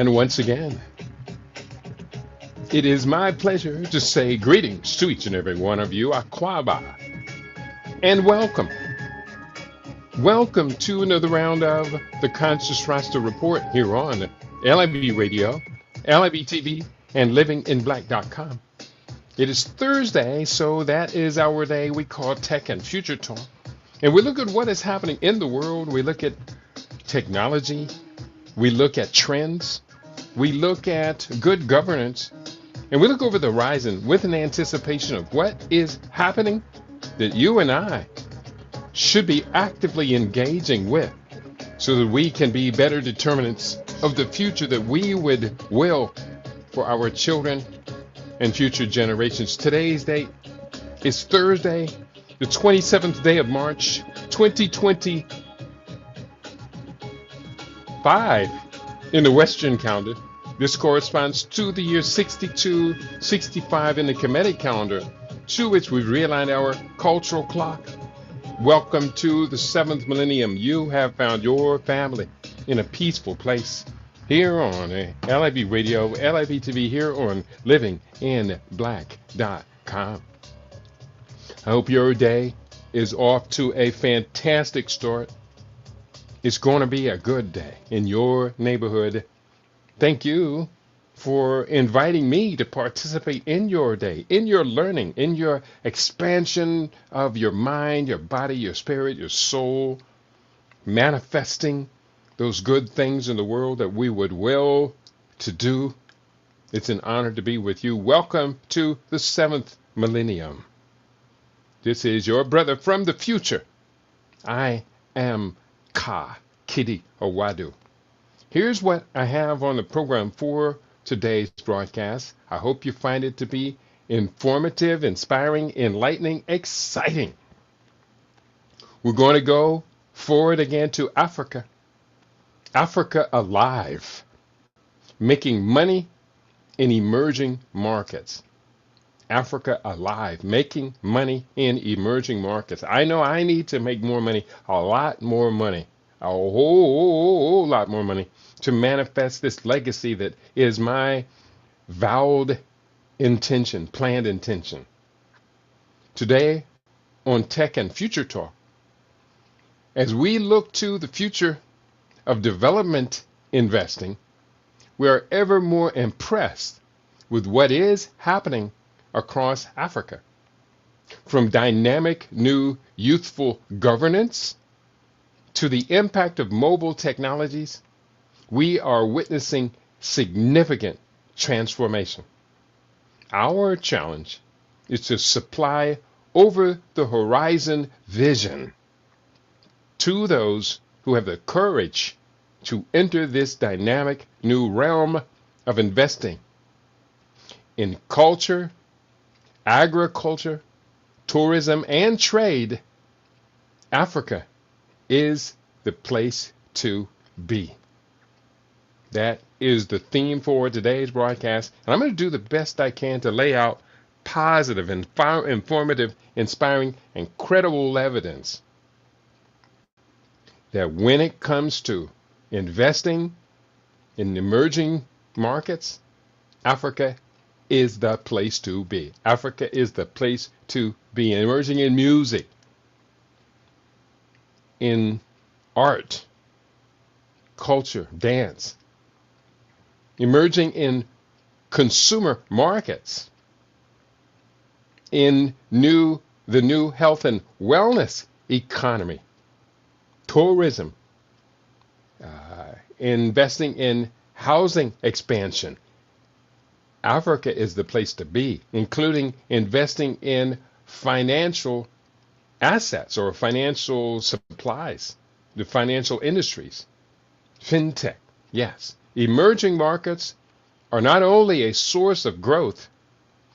And once again, it is my pleasure to say greetings to each and every one of you, Aquaba, and welcome. Welcome to another round of the Conscious Rasta Report here on LIB Radio, LIB TV, and livinginblack.com. It is Thursday, so that is our day we call Tech and Future Talk. And we look at what is happening in the world. We look at technology. We look at trends. We look at good governance. And we look over the horizon with an anticipation of what is happening that you and I should be actively engaging with so that we can be better determinants of the future that we would will for our children and future generations. Today's date is Thursday, the 27th day of March, 2025 in the Western calendar. This corresponds to the year 6265 in the Kemetic calendar, to which we've realigned our cultural clock. Welcome to the 7th millennium. You have found your family in a peaceful place here on LIB Radio, LIB TV, here on livinginblack.com. I hope your day is off to a fantastic start. It's going to be a good day in your neighborhood. Thank you for inviting me to participate in your day, in your learning, in your expansion of your mind, your body, your spirit, your soul, manifesting those good things in the world that we would will to do. It's an honor to be with you. Welcome to the 7th millennium. This is your brother from the future. I am Ka Kidi Owadu. Here's what I have on the program for today's broadcast. I hope you find it to be informative, inspiring, enlightening, exciting. We're going to go forward again to Africa. Africa alive, making money in emerging markets. Africa alive, making money in emerging markets. I know I need to make more money, a lot more money, a whole lot more money to manifest this legacy that is my vowed intention, planned intention. Today on Tech and Future Talk, as we look to the future of development investing, we are ever more impressed with what is happening across Africa. From dynamic new youthful governance to the impact of mobile technologies, we are witnessing significant transformation. Our challenge is to supply over the horizon vision to those who have the courage to enter this dynamic new realm of investing in culture, agriculture, tourism, and trade. Africa is the place to be. That is the theme for today's broadcast. And I'm going to do the best I can to lay out positive, informative, inspiring, and credible evidence that when it comes to investing in emerging markets, Africa is the place to be. Africa is the place to be. Emerging in music, in art, culture, dance, emerging in consumer markets, in the new health and wellness economy, tourism, investing in housing expansion. Africa is the place to be, including investing in financial assets or financial supplies, the financial industries, fintech. Yes, emerging markets are not only a source of growth,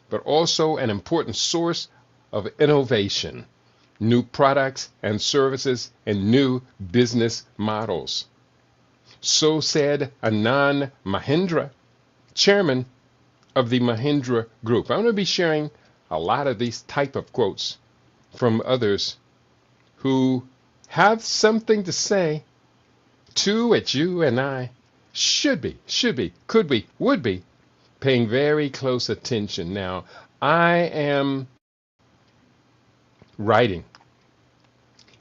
but also an important source of innovation, new products and services, and new business models. So said Anand Mahindra, chairman of the Mahindra Group. I'm going to be sharing a lot of these type of quotes from others who have something to say to it, you and I should be, could be, would be paying very close attention. Now, I am writing.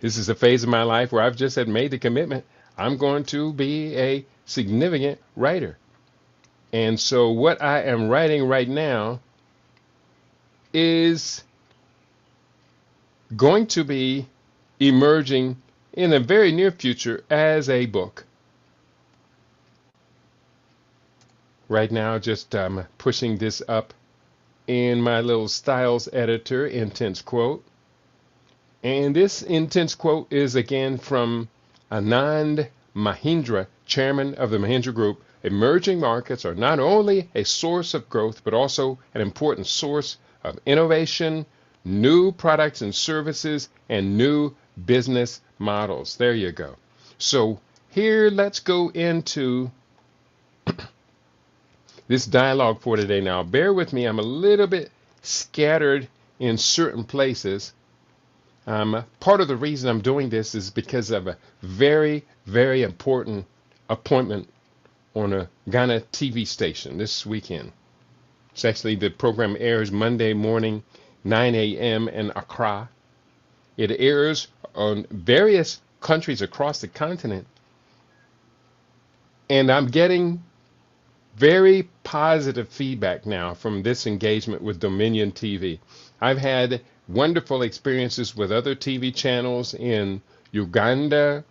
This is a phase of my life where I've just had made the commitment. I'm going to be a significant writer. And so what I am writing right now is going to be emerging in the very near future as a book. Right now, just pushing this up in my little styles editor, Intense Quote. And this intense quote is again from Anand Mahindra, chairman of the Mahindra Group. Emerging markets are not only a source of growth, but also an important source of innovation, new products and services, and new business models. There you go. So here, let's go into this dialogue for today. Now, bear with me. I'm a little bit scattered in certain places. Part of the reason I'm doing this is because of a very, very important appointment on a Ghana TV station this weekend. It's actually, the program airs Monday morning, 9 a.m. in Accra. It airs on various countries across the continent. And I'm getting very positive feedback now from this engagement with Dominion TV. I've had wonderful experiences with other TV channels in Uganda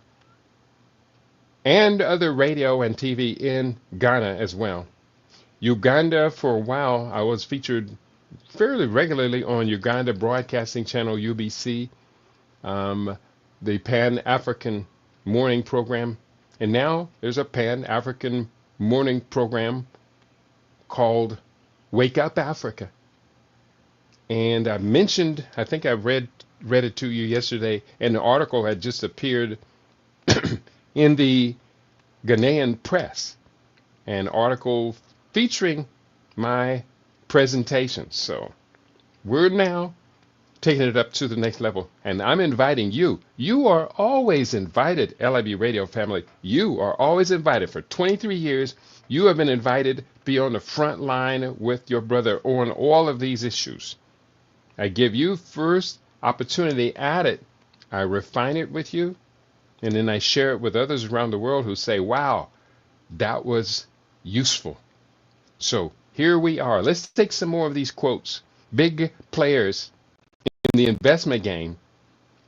and other radio and TV in Ghana as well. Uganda, for a while, I was featured fairly regularly on Uganda Broadcasting Channel, UBC, the Pan-African morning program. And now there's a Pan-African morning program called Wake Up Africa. And I mentioned, I think I read it to you yesterday, and the article had just appeared in the Ghanaian press, an article featuring my presentation. So we're now taking it up to the next level, and I'm inviting you. You are always invited, LIB Radio family. You are always invited. For 23 years, you have been invited to be on the front line with your brother on all of these issues. I give you first opportunity at it. I refine it with you, and then I share it with others around the world who say, wow, that was useful. So here we are. Let's take some more of these quotes. Big players in the investment game.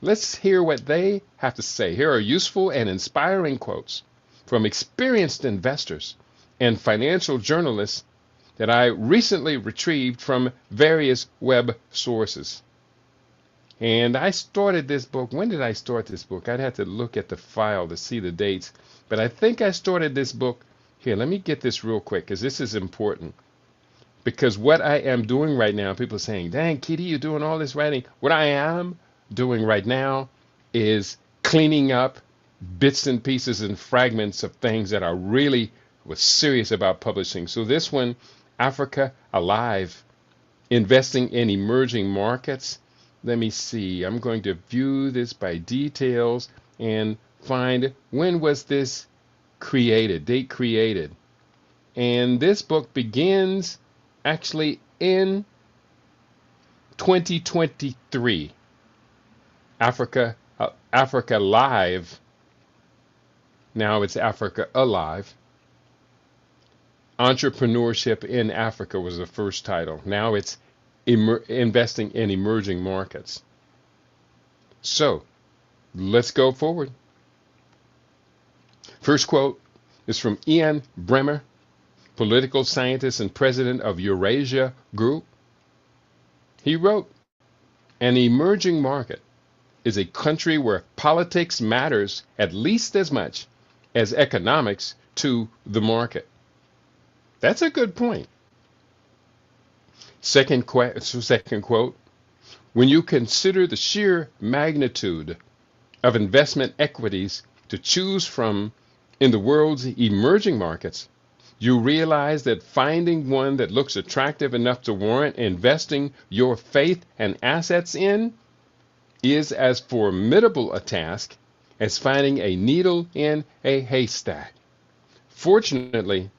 Let's hear what they have to say. Here are useful and inspiring quotes from experienced investors and financial journalists that I recently retrieved from various web sources. And I started this book. When did I start this book? I'd have to look at the file to see the dates. But I think I started this book. Here, let me get this real quick, because this is important. Because what I am doing right now, people are saying, dang, Kitty, you're doing all this writing. What I am doing right now is cleaning up bits and pieces and fragments of things that I really was serious about publishing. So this one, Africa Alive, investing in emerging markets. Let me see. I'm going to view this by details and find when was this created, date created. And this book begins actually in 2023. Africa Live. Now it's Africa Alive. Entrepreneurship in Africa was the first title. Now it's investing in emerging markets. So let's go forward. First quote is from Ian Bremmer, political scientist and president of Eurasia Group. He wrote, an emerging market is a country where politics matters at least as much as economics to the market. That's a good point. Second quote, when you consider the sheer magnitude of investment equities to choose from in the world's emerging markets, you realize that finding one that looks attractive enough to warrant investing your faith and assets in is as formidable a task as finding a needle in a haystack. Fortunately,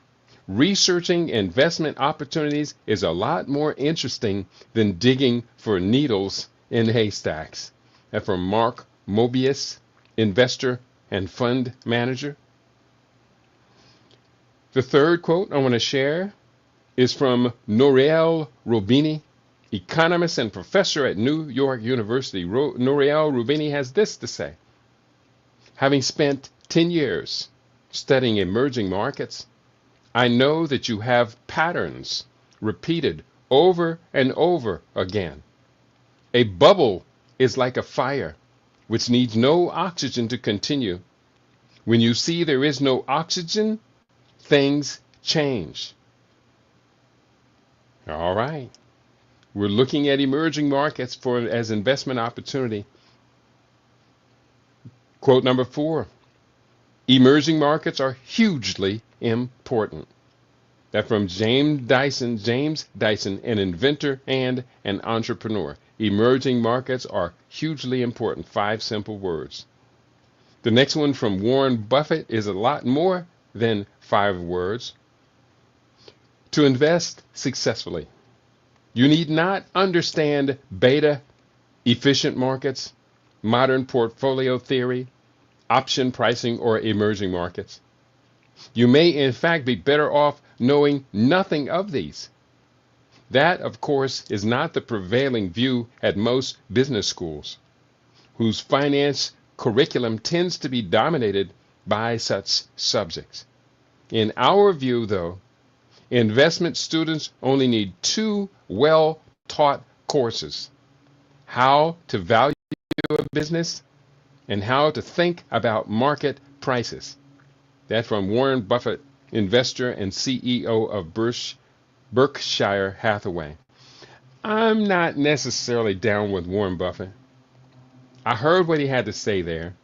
researching investment opportunities is a lot more interesting than digging for needles in haystacks. And from Mark Mobius, investor and fund manager. The third quote I want to share is from Nouriel Roubini, economist and professor at New York University. Nouriel Roubini has this to say: having spent 10 years studying emerging markets, I know that you have patterns repeated over and over again. A bubble is like a fire which needs no oxygen to continue. When you see there is no oxygen, things change. All right. We're looking at emerging markets as investment opportunity. Quote number 4. Emerging markets are hugely important. That's from James Dyson, an inventor and an entrepreneur. Emerging markets are hugely important. 5 simple words. The next one from Warren Buffett is a lot more than 5 words. To invest successfully, you need not understand beta, efficient markets, modern portfolio theory, option pricing, or emerging markets. You may, in fact, be better off knowing nothing of these. That, of course, is not the prevailing view at most business schools, whose finance curriculum tends to be dominated by such subjects. In our view, though, investment students only need 2 well-taught courses: how to value a business and how to think about market prices. That's from Warren Buffett, investor and CEO of Berkshire Hathaway. I'm not necessarily down with Warren Buffett. I heard what he had to say there.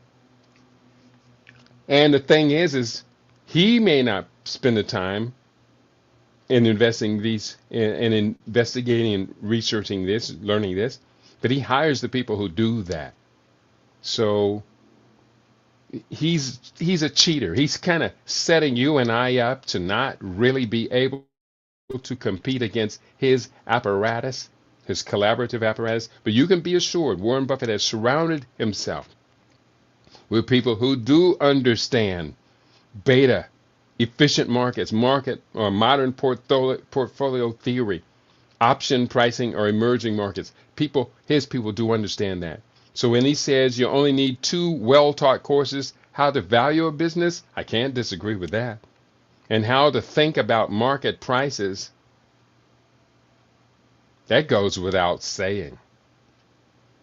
And the thing is he may not spend the time in investing these and investigating and researching this, learning this, but he hires the people who do that. So he's a cheater. He's kind of setting you and I up to not really be able to compete against his apparatus, his collaborative apparatus. But you can be assured Warren Buffett has surrounded himself with people who do understand beta, efficient markets, market or modern portfolio theory, option pricing, or emerging markets. His people do understand that. So when he says you only need 2 well-taught courses, how to value a business, I can't disagree with that. And how to think about market prices, that goes without saying.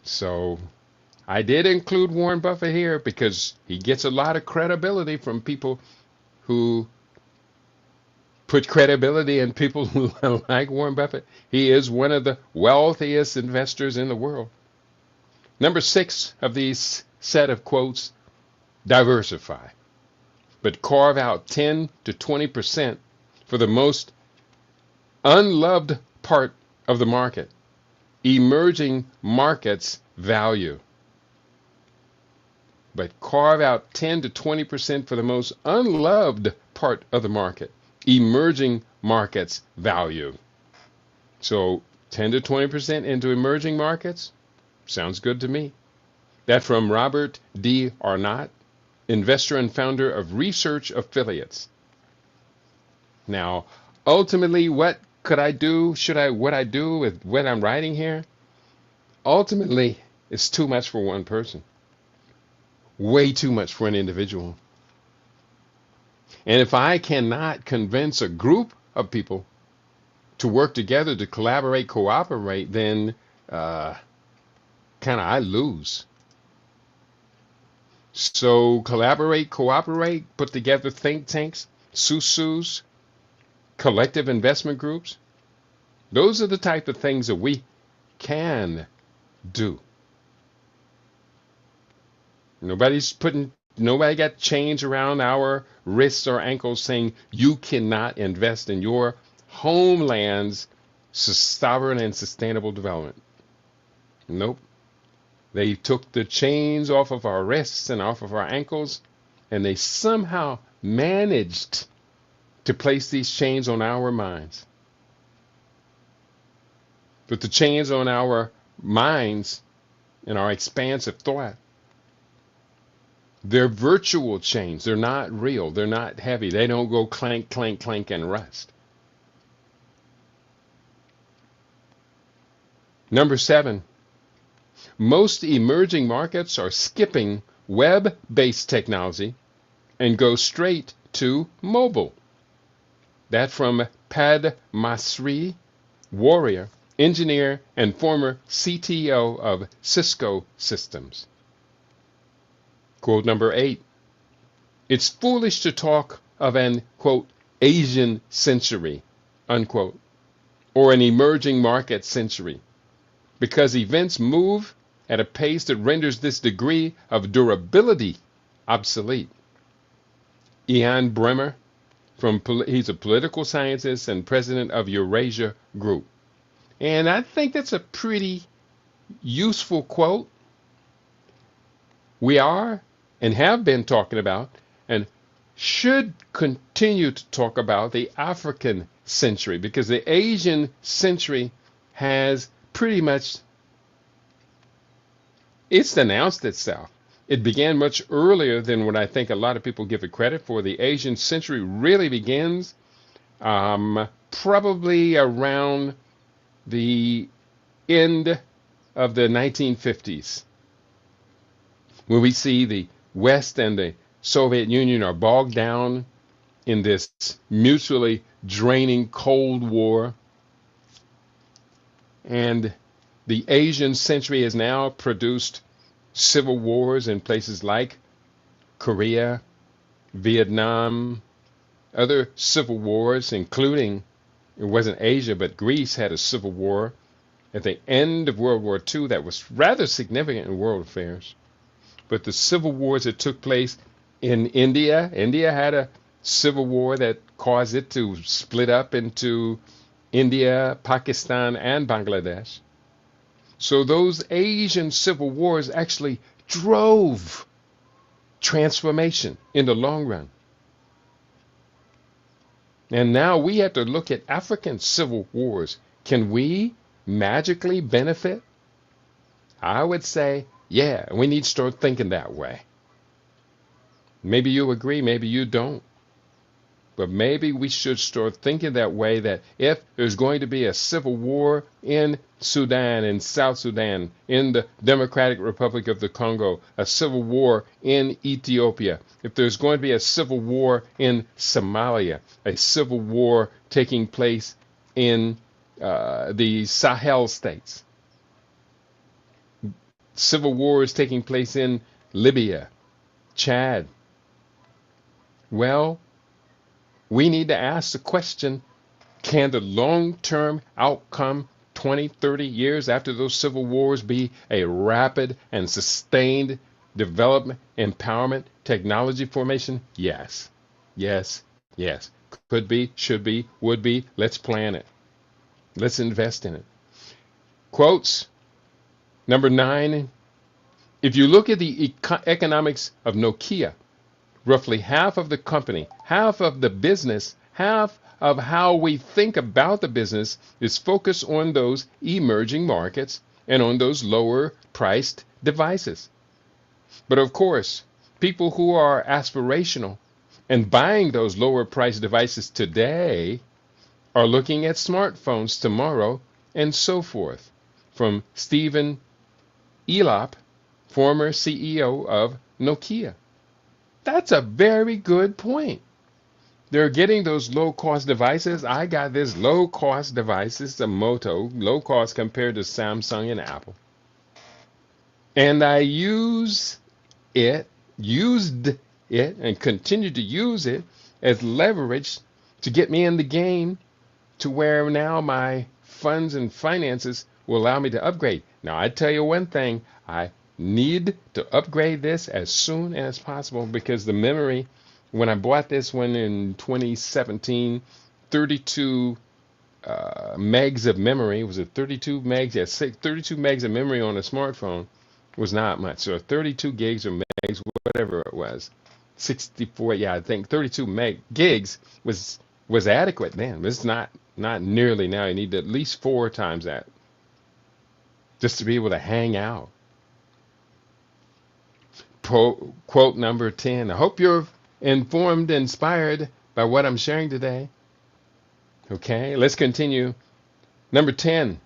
So I did include Warren Buffett here because he gets a lot of credibility from people who put credibility in people who like Warren Buffett. He is one of the wealthiest investors in the world. Number 6 of these set of quotes: diversify, but carve out 10 to 20% for the most unloved part of the market, emerging markets value. But carve out 10 to 20% for the most unloved part of the market, emerging markets value. So 10 to 20% into emerging markets? Sounds good to me. That from Robert D. Arnott, investor and founder of Research Affiliates. Now, ultimately, what could I do? What I do with what I'm writing here? Ultimately, it's too much for one person. Way too much for an individual. And if I cannot convince a group of people to work together, to collaborate, cooperate, then I lose. So collaborate, cooperate, put together think tanks, SUSUs, collective investment groups. Those are the type of things that we can do. Nobody got chains around our wrists or ankles saying you cannot invest in your homeland's sovereign and sustainable development. Nope. They took the chains off of our wrists and off of our ankles, and they somehow managed to place these chains on our minds. But the chains on our minds and our expansive thought, they're virtual chains. They're not real. They're not heavy. They don't go clank, clank, clank, and rust. Number 7, most emerging markets are skipping web-based technology and go straight to mobile. That from Padmasree Warrior, engineer and former CTO of Cisco Systems. Quote number 8, it's foolish to talk of an, quote, Asian century, unquote, or an emerging market century, because events move at a pace that renders this degree of durability obsolete. Ian Bremmer, he's a political scientist and president of Eurasia Group. And I think that's a pretty useful quote. We are and have been talking about and should continue to talk about the African century, because the Asian century has pretty much, it's announced itself. It began much earlier than what I think a lot of people give it credit for. The Asian century really begins probably around the end of the 1950s, when we see the West and the Soviet Union are bogged down in this mutually draining Cold War. And the Asian century has now produced civil wars in places like Korea, Vietnam, other civil wars, including, it wasn't Asia, but Greece had a civil war at the end of World War II that was rather significant in world affairs. But the civil wars that took place in India had a civil war that caused it to split up into India, Pakistan, and Bangladesh. So those Asian civil wars actually drove transformation in the long run. And now we have to look at African civil wars. Can we magically benefit? I would say, yeah, we need to start thinking that way. Maybe you agree, maybe you don't. But maybe we should start thinking that way, that if there's going to be a civil war in Sudan, in South Sudan, in the Democratic Republic of the Congo, a civil war in Ethiopia, if there's going to be a civil war in Somalia, a civil war taking place in the Sahel states, civil wars taking place in Libya, Chad, well, we need to ask the question, can the long-term outcome 20, 30 years after those civil wars be a rapid and sustained development, empowerment, technology formation? Yes, yes, yes. Could be, should be, would be. Let's plan it. Let's invest in it. Quotes. Number 9, if you look at the economics of Nokia, roughly half of the company, half of the business, half of how we think about the business is focused on those emerging markets and on those lower priced devices. But of course, people who are aspirational and buying those lower priced devices today are looking at smartphones tomorrow and so forth. From Stephen Elop, former CEO of Nokia. That's a very good point. They're getting those low-cost devices. I got this low-cost device. It's a Moto, low-cost compared to Samsung and Apple. And I used it, and continue to use it as leverage to get me in the game to where now my funds and finances will allow me to upgrade. Now, I tell you one thing, I need to upgrade this as soon as possible, because the memory, when I bought this one in 2017, 32 megs of memory, was it 32 megs? Yes, 32 megs of memory on a smartphone was not much. So 32 gigs or megs, whatever it was, 64, yeah, I think 32 gigs was was adequate then. It's not nearly now. You need at least 4 times that just to be able to hang out. Quote number 10. I hope you're informed, inspired by what I'm sharing today. Okay, let's continue. Number 10.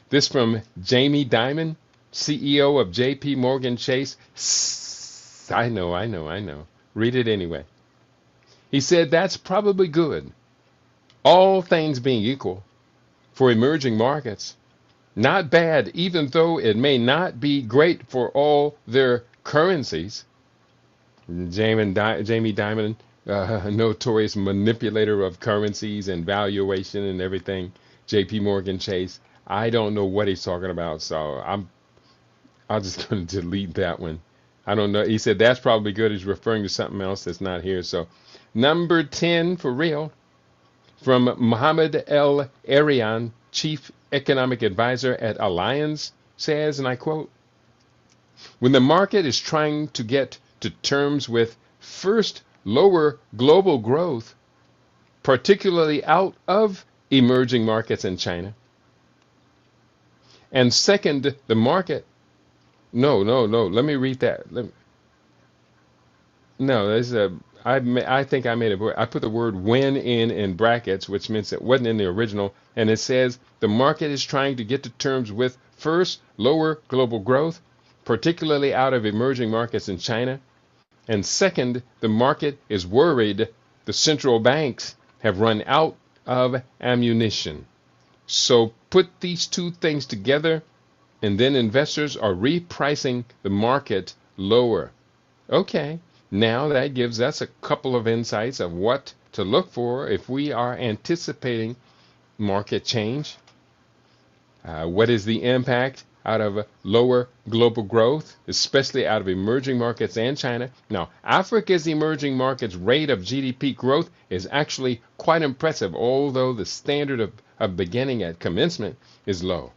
This from Jamie Dimon, CEO of JP Morgan Chase. I know. Read it anyway. He said that's probably good, all things being equal, for emerging markets. Not bad, even though it may not be great for all their currencies. Jamie Dimon, notorious manipulator of currencies and valuation and everything. JP Morgan Chase. I don't know what he's talking about, so I'm just going to delete that one. I don't know. He said that's probably good. He's referring to something else that's not here. So number 10 for real from Mohammed El Arian, Chief Economic Advisor at Allianz, says, and I quote, when the market is trying to get to terms with first lower global growth, particularly out of emerging markets in China, and second, the market. No. Let me read that. No, there's a. I think I made it. I put the word "when" in brackets, which means it wasn't in the original, and it says the market is trying to get to terms with first lower global growth, particularly out of emerging markets in China, and second, the market is worried the central banks have run out of ammunition. So put these two things together, and then investors are repricing the market lower. Okay, now that gives us a couple of insights of what to look for if we are anticipating market change. What is the impact out of lower global growth, especially out of emerging markets and China? Now, Africa's emerging markets rate of GDP growth is actually quite impressive, although the standard of beginning at commencement is low.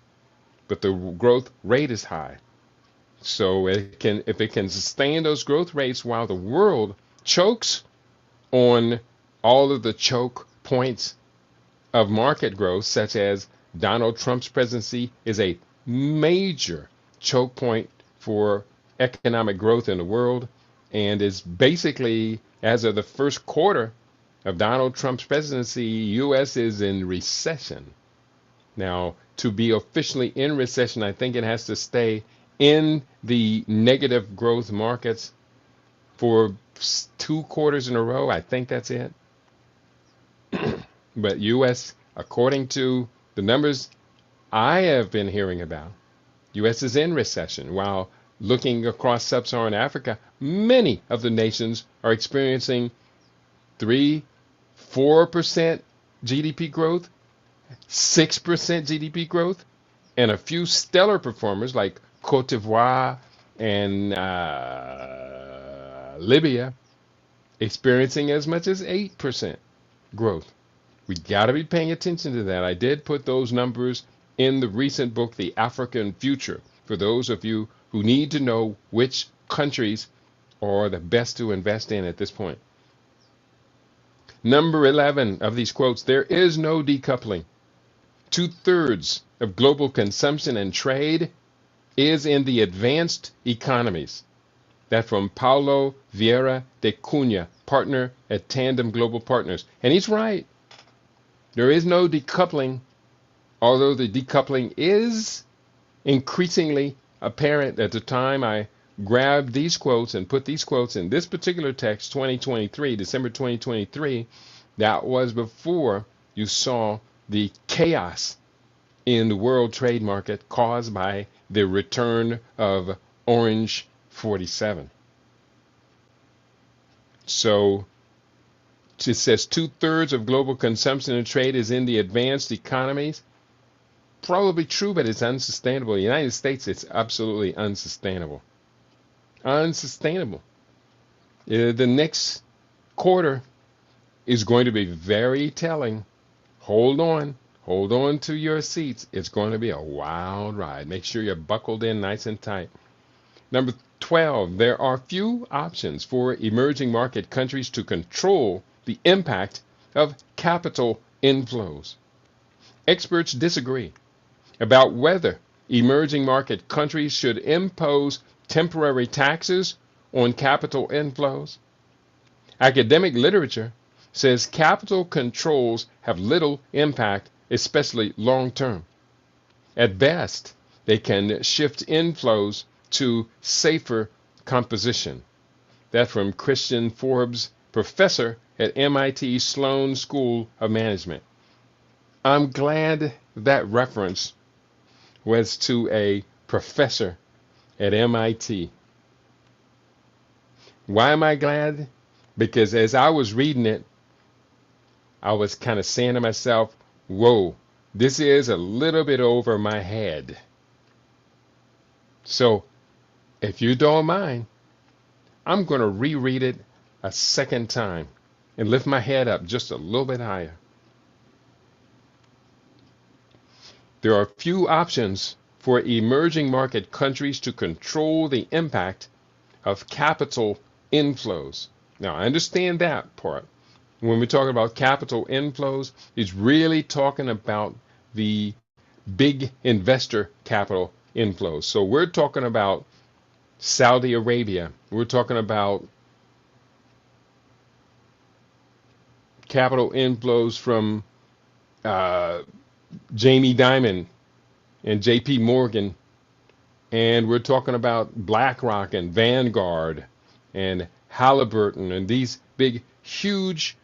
But the growth rate is high. So if it can sustain those growth rates while the world chokes on all of the choke points of market growth, such as Donald Trump's presidency is a major choke point for economic growth in the world, and is basically, as of the first quarter of Donald Trump's presidency, U.S. is in recession. Now, to be officially in recession, I think it has to stay in the negative growth markets for 2 quarters in a row. I think that's it. But U.S., according to the numbers I have been hearing about, U.S. is in recession, while looking across sub-Saharan Africa, many of the nations are experiencing 3-4% GDP growth, 6% GDP growth, and a few stellar performers like Cote d'Ivoire and Libya experiencing as much as 8% growth. We got to be paying attention to that. I did put those numbers in the recent book, The African Future, for those of you who need to know which countries are the best to invest in at this point. Number 11 of these quotes, there is no decoupling. 2/3 of global consumption and trade is in the advanced economies. That from Paulo Vieira de Cunha, partner at Tandem Global Partners. And he's right. There is no decoupling, although the decoupling is increasingly apparent. At the time I grabbed these quotes and put these quotes in this particular text, 2023, December 2023, that was before you saw the chaos in the world trade market caused by the return of Orange 47. So it says 2/3 of global consumption and trade is in the advanced economies. Probably true, but it's unsustainable. In the United States, it's absolutely unsustainable. Unsustainable. The next quarter is going to be very telling. Hold on to your seats. It's going to be a wild ride. Make sure you're buckled in nice and tight. Number 12, there are few options for emerging market countries to control the impact of capital inflows. Experts disagree about whether emerging market countries should impose temporary taxes on capital inflows. Academic literature says capital controls have little impact, especially long term. At best, they can shift inflows to safer composition. That from Christian Forbes, professor at MIT Sloan School of Management. I'm glad that reference was to a professor at MIT. Why am I glad? Because as I was reading it, I was kind of saying to myself, whoa, this is a little bit over my head. So, if you don't mind, I'm going to reread it a second time and lift my head up just a little bit higher. There are few options for emerging market countries to control the impact of capital inflows. Now, I understand that part. When we talk about capital inflows, it's really talking about the big investor capital inflows. So we're talking about Saudi Arabia. We're talking about capital inflows from Jamie Dimon and JP Morgan. And we're talking about BlackRock and Vanguard and Halliburton and these big, huge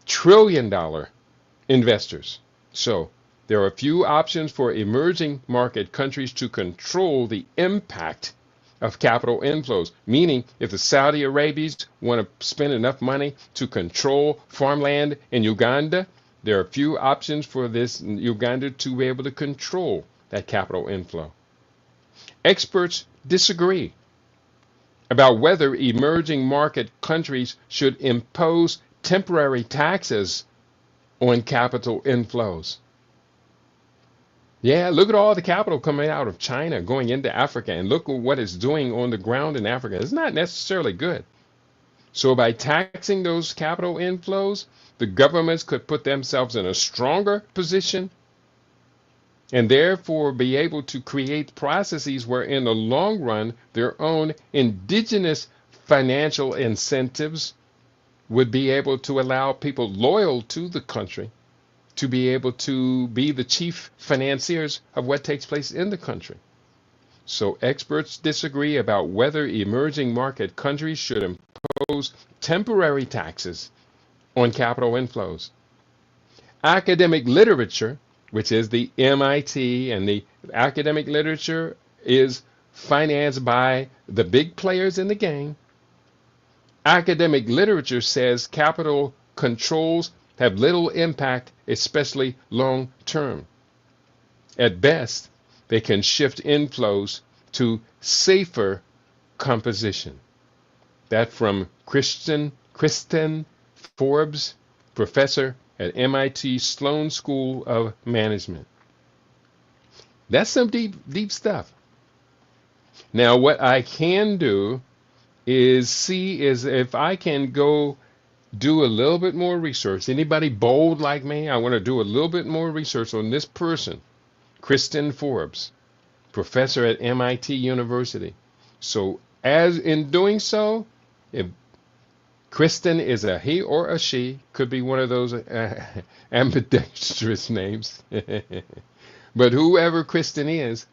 trillion-dollar investors. So there are few options for emerging market countries to control the impact of capital inflows, meaning if the Saudi Arabians want to spend enough money to control farmland in Uganda, there are few options for this Uganda to be able to control that capital inflow. Experts disagree about whether emerging market countries should impose temporary taxes on capital inflows. Yeah, look at all the capital coming out of China going into Africa, and look at what it's doing on the ground in Africa. It's not necessarily good. So by taxing those capital inflows, the governments could put themselves in a stronger position and therefore be able to create processes where in the long run their own indigenous financial incentives would be able to allow people loyal to the country to be able to be the chief financiers of what takes place in the country. So experts disagree about whether emerging market countries should impose temporary taxes on capital inflows. Academic literature, which is the MIT, and the academic literature is financed by the big players in the game. Academic literature says capital controls have little impact, especially long term. At best, they can shift inflows to safer composition. That from Kristen Forbes, professor at MIT Sloan School of Management. That's some deep stuff. Now, what I can do is see if I can go do a little bit more research. Anybody bold like me? I want to do a little bit more research on this person, Kristen Forbes, professor at MIT University. So as in doing so, if Kristen is a he or a she, could be one of those ambidextrous names. But whoever Kristen is,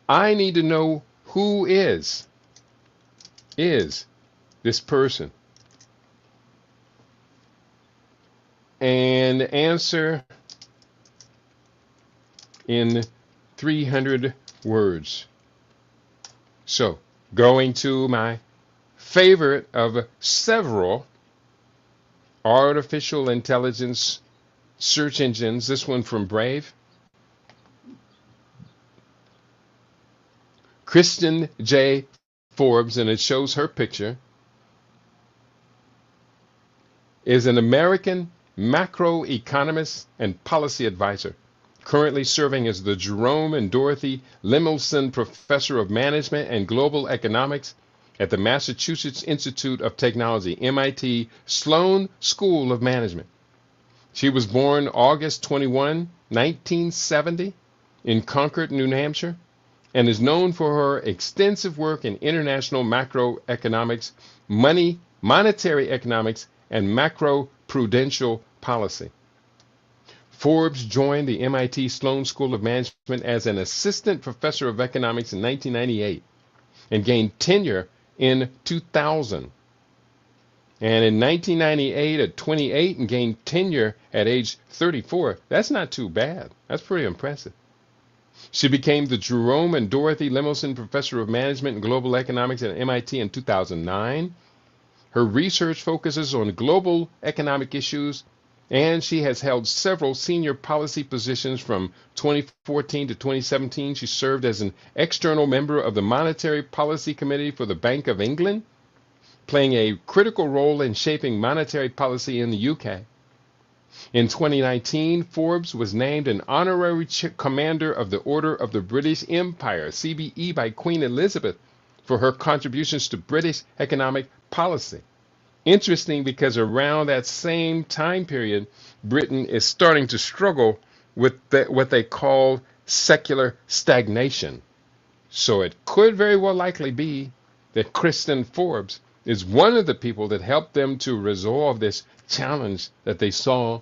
I need to know who is this person. And answer in 300 words. So, going to my favorite of several artificial intelligence search engines, this one from Brave. Kristen J. Forbes, and it shows her picture, is an American macroeconomist and policy advisor, currently serving as the Jerome and Dorothy Lemelson Professor of Management and Global Economics at the Massachusetts Institute of Technology, MIT Sloan School of Management. She was born August 21, 1970, in Concord, New Hampshire, and is known for her extensive work in international macroeconomics, monetary economics, and macroprudential policy. Forbes joined the MIT Sloan School of Management as an assistant professor of economics in 1998 and gained tenure in 2000. And in 1998 at 28 and gained tenure at age 34. That's not too bad. That's pretty impressive. She became the Jerome and Dorothy Lemelson Professor of Management and Global Economics at MIT in 2009. Her research focuses on global economic issues, and she has held several senior policy positions from 2014 to 2017. She served as an external member of the Monetary Policy Committee for the Bank of England, playing a critical role in shaping monetary policy in the UK. In 2019, Forbes was named an honorary commander of the Order of the British Empire, CBE, by Queen Elizabeth for her contributions to British economic policy. Interesting, because around that same time period, Britain is starting to struggle with what they call secular stagnation. So it could very well likely be that Kristen Forbes is one of the people that helped them to resolve this challenge that they saw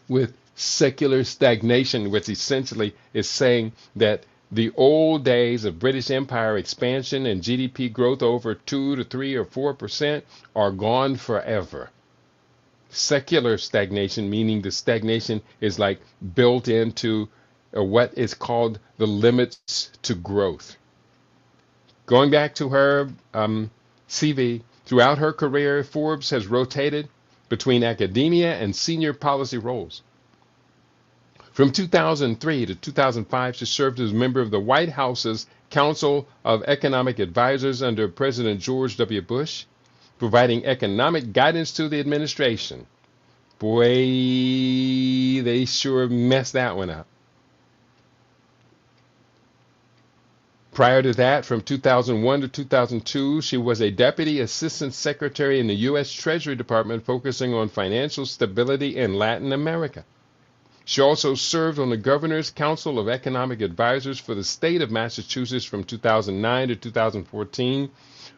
with secular stagnation, which essentially is saying that the old days of British Empire expansion and GDP growth over 2 to 3 or 4% are gone forever. Secular stagnation, meaning the stagnation is like built into what is called the limits to growth. Going back to her CV, throughout her career, Forbes has rotated between academia and senior policy roles. From 2003 to 2005, she served as a member of the White House's Council of Economic Advisors under President George W. Bush, providing economic guidance to the administration. Boy, they sure messed that one up. Prior to that, from 2001 to 2002, she was a Deputy Assistant Secretary in the U.S. Treasury Department, focusing on financial stability in Latin America. She also served on the Governor's Council of Economic Advisors for the state of Massachusetts from 2009 to 2014.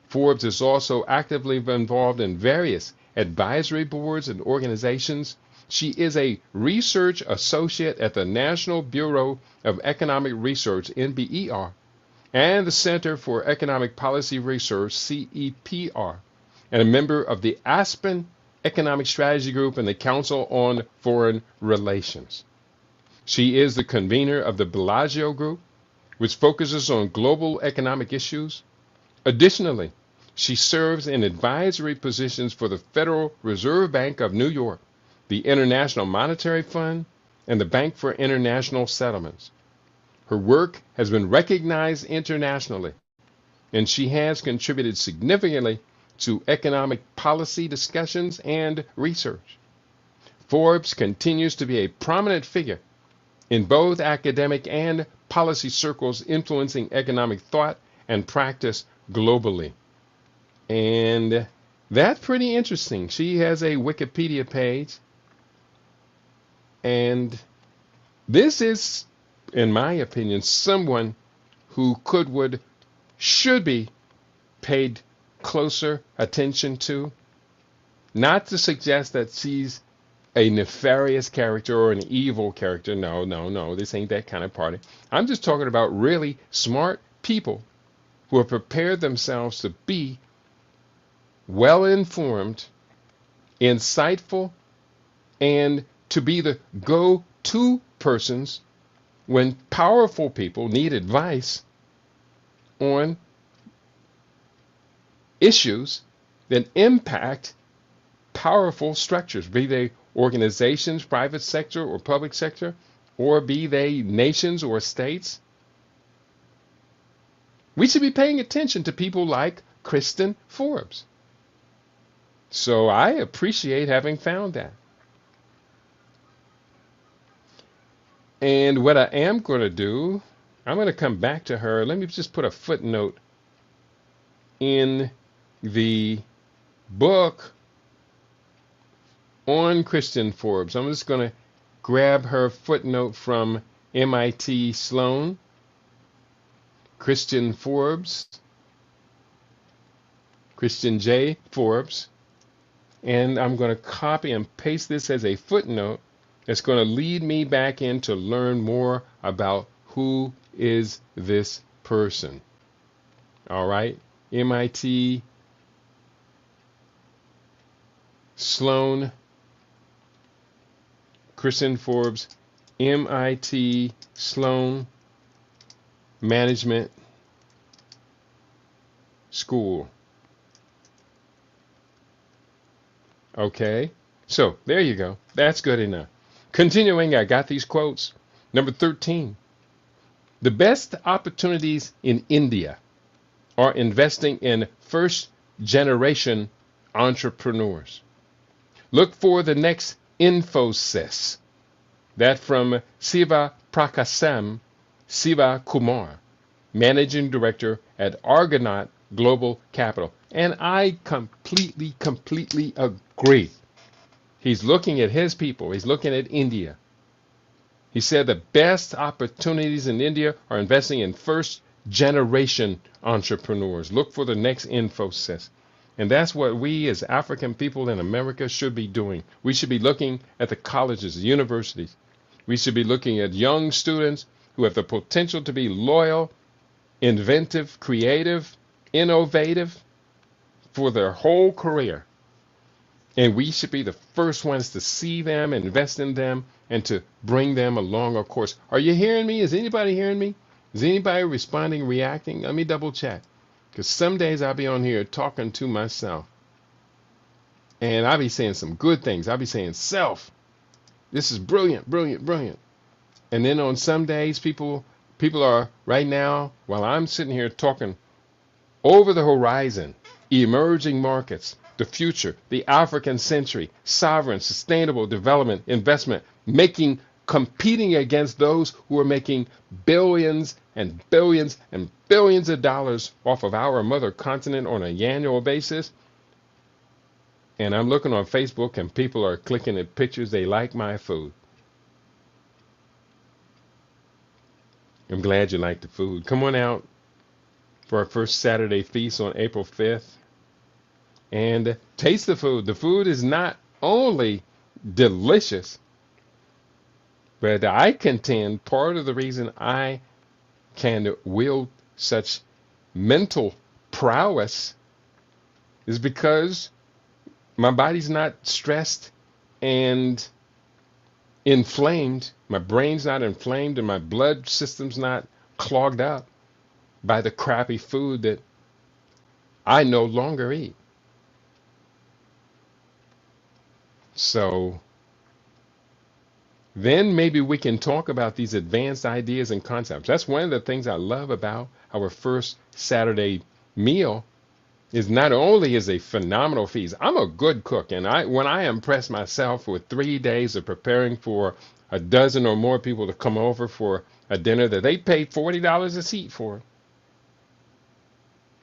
Forbes is also actively involved in various advisory boards and organizations. She is a research associate at the National Bureau of Economic Research, NBER, and the Center for Economic Policy Research, CEPR, and a member of the Aspen Economic Strategy Group and the Council on Foreign Relations. She is the convener of the Bellagio Group, which focuses on global economic issues. Additionally, she serves in advisory positions for the Federal Reserve Bank of New York, the International Monetary Fund, and the Bank for International Settlements. Her work has been recognized internationally, and she has contributed significantly to economic policy discussions and research. Forbes continues to be a prominent figure in both academic and policy circles, influencing economic thought and practice globally. And that's pretty interesting. She has a Wikipedia page, and this is, in my opinion, someone who should be paid closer attention to. Not to suggest that she's a nefarious character or an evil character. No, this ain't that kind of party. I'm just talking about really smart people who have prepared themselves to be well-informed, insightful, and to be the go-to persons when powerful people need advice on issues that impact powerful structures, be they organizations, private sector or public sector, or be they nations or states. We should be paying attention to people like Kristen Forbes. So I appreciate having found that. And what I am going to do, I'm going to come back to her. Let me just put a footnote in the book on Christian Forbes. I'm just going to grab her footnote from MIT Sloan. Christian Forbes, Christian J. Forbes, and I'm going to copy and paste this as a footnote that's going to lead me back in to learn more about who is this person. All right, MIT Sloan, Christian Forbes, MIT Sloan Management School. Okay, so there you go. That's good enough. Continuing, I got these quotes. Number 13. The best opportunities in India are investing in first generation entrepreneurs. Look for the next Infosys. That from Siva Prakasam Siva Kumar, Managing Director at Argonaut Global Capital. And I completely agree. He's looking at his people. He's looking at India. He said the best opportunities in India are investing in first generation entrepreneurs. Look for the next Infosys. And that's what we as African people in America should be doing. We should be looking at the colleges, the universities. We should be looking at young students who have the potential to be loyal, inventive, creative, innovative for their whole career. And we should be the first ones to see them, invest in them, and to bring them along our course. Are you hearing me? Is anybody hearing me? Is anybody responding, reacting? Let me double check. Because some days I'll be on here talking to myself. And I'll be saying some good things. I'll be saying, self, this is brilliant, brilliant, brilliant. And then on some days, people are right now, while I'm sitting here talking over the horizon, emerging markets, the future, the African century, sovereign, sustainable development, investment, competing against those who are making billions and billions and billions of dollars off of our mother continent on an annual basis. And I'm looking on Facebook and people are clicking at pictures. They like my food. I'm glad you like the food. Come on out for our first Saturday feast on April 5th and taste the food. The food is not only delicious, but I contend part of the reason I can wield such mental prowess is because my body's not stressed and inflamed. My brain's not inflamed and my blood system's not clogged up by the crappy food that I no longer eat. So then maybe we can talk about these advanced ideas and concepts. That's one of the things I love about our first Saturday meal is not only is a phenomenal feast. I'm a good cook, and when I impress myself with 3 days of preparing for a dozen or more people to come over for a dinner that they paid $40 a seat for.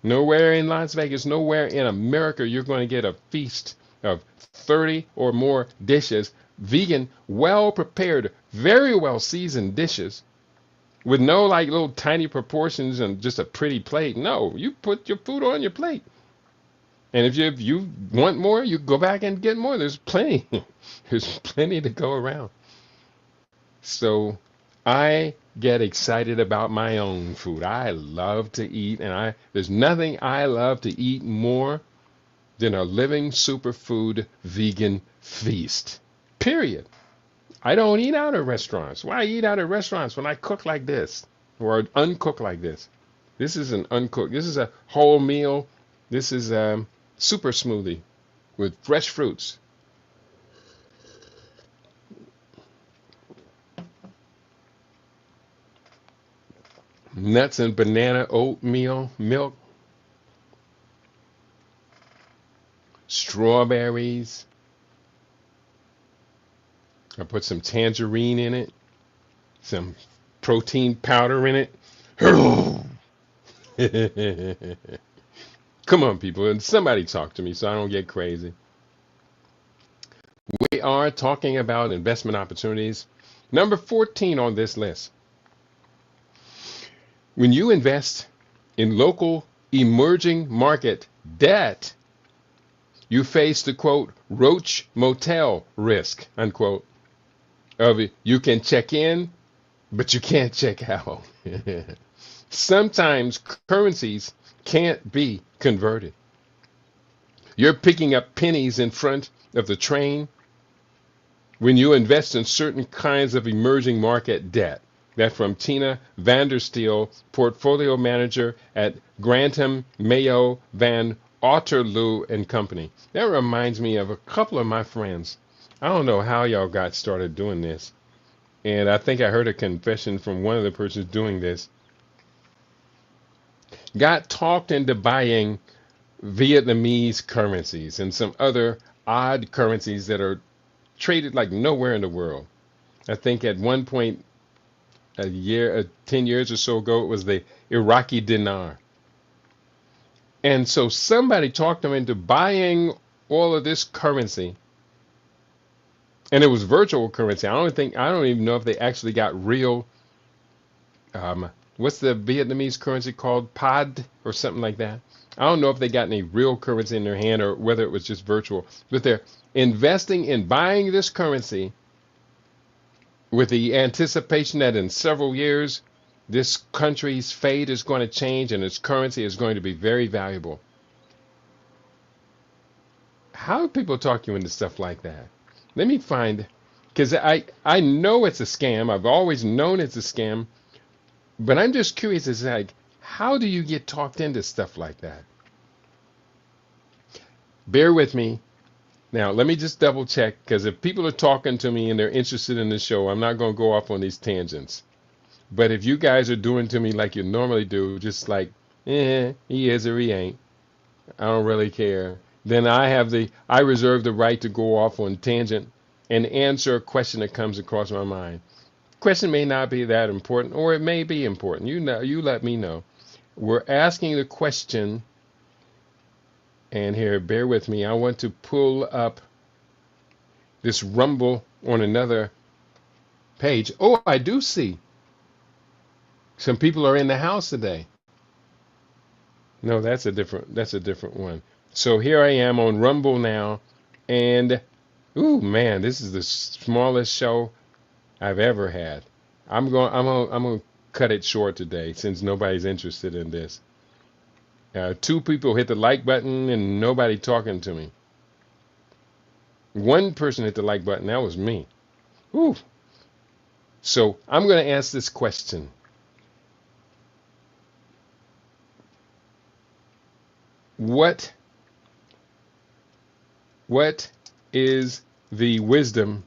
Nowhere in Las Vegas, nowhere in America, you're going to get a feast of 30 or more dishes, vegan, well prepared, very well seasoned dishes with no like little tiny proportions and just a pretty plate. No, you put your food on your plate. And if you want more, you go back and get more. There's plenty. There's plenty to go around. So I get excited about my own food. I love to eat, and there's nothing I love to eat more than a living superfood vegan feast. Period. I don't eat out at restaurants. Why eat out at restaurants when I cook like this or uncook like this? This is an uncooked. This is a whole meal. This is super smoothie with fresh fruits. Nuts and banana oatmeal milk, strawberries. I put some tangerine in it, some protein powder in it. Come on, people, and somebody talk to me so I don't get crazy. We are talking about investment opportunities. Number 14 on this list. When you invest in local emerging market debt, you face the quote, Roach Motel risk, unquote, of you can check in, but you can't check out. Sometimes currencies can't be converted. You're picking up pennies in front of the train when you invest in certain kinds of emerging market debt. That from Tina Vandersteel, portfolio manager at Grantham Mayo Van Otterloo and Company. That reminds me of a couple of my friends. I don't know how y'all got started doing this. And I think I heard a confession from one of the persons doing this. Got talked into buying Vietnamese currencies and some other odd currencies that are traded like nowhere in the world. I think at one point, 10 years or so ago, it was the Iraqi dinar. And so somebody talked them into buying all of this currency. And it was virtual currency. I don't even know if they actually got real, what's the Vietnamese currency called? Pod or something like that. I don't know if they got any real currency in their hand or whether it was just virtual. But they're investing in buying this currency with the anticipation that in several years, this country's fate is going to change and its currency is going to be very valuable. How do people talk you into stuff like that? Let me find, because I know it's a scam. I've always known it's a scam. But I'm just curious, it's like, how do you get talked into stuff like that? Bear with me. Now, let me just double check, because if people are talking to me and they're interested in the show, I'm not going to go off on these tangents. But if you guys are doing to me like you normally do, just like, he is or he ain't, I don't really care, then I reserve the right to go off on tangent and answer a question that comes across my mind. Question may not be that important, or it may be important. You let me know. We're asking the question, and here, bear with me. I want to pull up this Rumble on another page. Oh, I do see some people are in the house today. No, that's a different one. So here I am on Rumble now, and ooh man, this is the smallest show I've ever had. I'm going to cut it short today since nobody's interested in this. 2 people hit the like button and nobody talking to me. 1 person hit the like button. That was me. Ooh. So I'm going to ask this question. What is the wisdom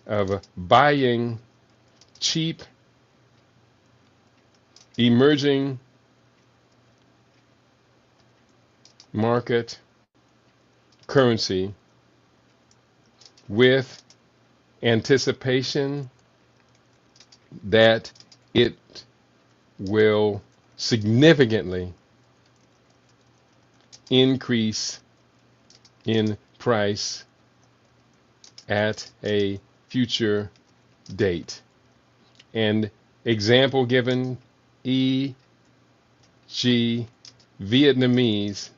of buying cheap emerging market currency with anticipation that it will significantly increase in price at a future date? And example given, e.g. Vietnamese